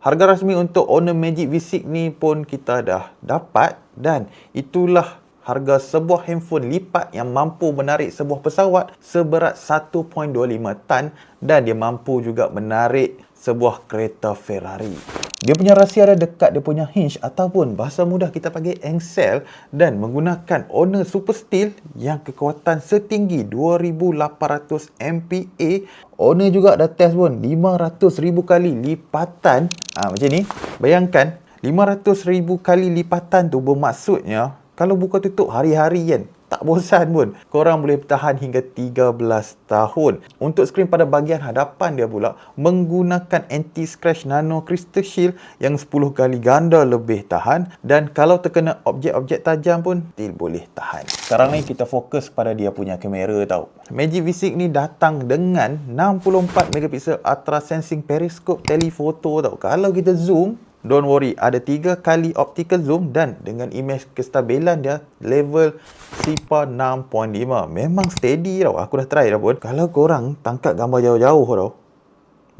Harga rasmi untuk Honor Magic V6 ni pun kita dah dapat, dan itulah harga sebuah handphone lipat yang mampu menarik sebuah pesawat seberat 1.25 tan, dan dia mampu juga menarik sebuah kereta Ferrari. Dia punya rahsia ada dekat dia punya hinge, ataupun bahasa mudah kita panggil engsel, dan menggunakan Honor Super Steel yang kekuatan setinggi 2800 MPa. Honor juga dah test pun 500,000 kali lipatan. Macam ni. Bayangkan 500,000 kali lipatan tu bermaksudnya kalau buka tutup hari-hari kan, tak bosan pun. Korang boleh bertahan hingga 13 tahun. Untuk skrin pada bahagian hadapan dia pula menggunakan anti-scratch nano crystal shield yang 10 kali ganda lebih tahan, dan kalau terkena objek-objek tajam pun still boleh tahan. Sekarang ni kita fokus pada dia punya kamera tau. Magic V6 ni datang dengan 64 megapiksel ultra sensing periscope telephoto tau. Kalau kita zoom, don't worry, ada 3 kali optical zoom, dan dengan image kestabilan dia level SIPA 6.5. Memang steady tau. Aku dah try dah pun. Kalau korang tangkap gambar jauh-jauh tau,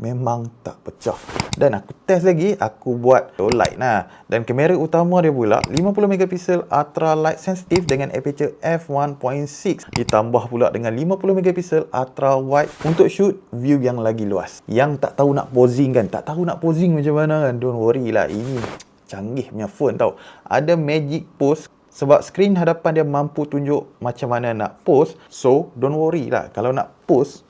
memang tak pecah. Dan aku test lagi, aku buat low light nah. Dan kamera utama dia pula 50 megapiksel ultra light sensitive dengan aperture f1.6, ditambah pula dengan 50 megapiksel ultra wide untuk shoot view yang lagi luas. Yang tak tahu nak posing kan, tak tahu nak posing macam mana kan, don't worry lah, ini canggih punya phone tau. Ada magic pose, sebab skrin hadapan dia mampu tunjuk macam mana nak pose. So don't worry lah, kalau nak pose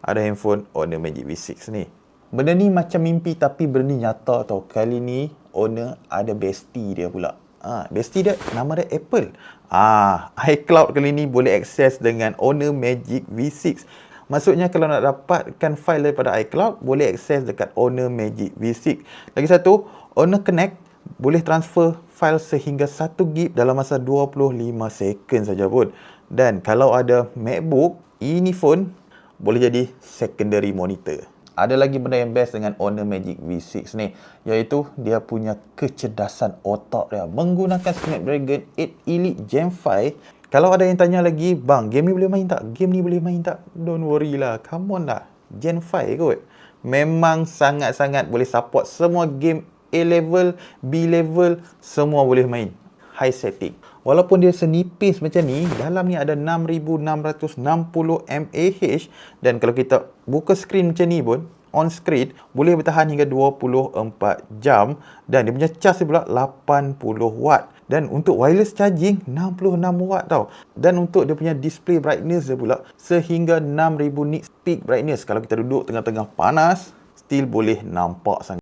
ada handphone Honor Magic V6 ni. Benda ni macam mimpi tapi benda ni nyata tau. Kali ni Honor ada bestie dia pula. Bestie dia, nama dia Apple. iCloud kali ni boleh akses dengan Honor Magic V6. Maksudnya kalau nak dapatkan file daripada iCloud, boleh akses dekat Honor Magic V6. Lagi satu, Honor Connect boleh transfer file sehingga 1 GB dalam masa 25 second saja pun. Dan kalau ada MacBook, ini phone boleh jadi secondary monitor. Ada lagi benda yang best dengan Honor Magic V6 ni, iaitu dia punya kecerdasan otak dia menggunakan Snapdragon 8 Elite Gen 5. Kalau ada yang tanya lagi, bang, game ni boleh main tak? Game ni boleh main tak? Don't worry lah, come on lah, Gen 5 kot. Memang sangat-sangat boleh support semua game A level, B level, semua boleh main. High setting. Walaupun dia senipis macam ni, dalam ni ada 6660 mAh, dan kalau kita buka skrin macam ni pun, on screen boleh bertahan hingga 24 jam, dan dia punya charge pula 80 watt. Dan untuk wireless charging 66 watt tau. Dan untuk dia punya display brightness dia pula sehingga 6000 nits peak brightness. Kalau kita duduk tengah-tengah panas, still boleh nampak sangat.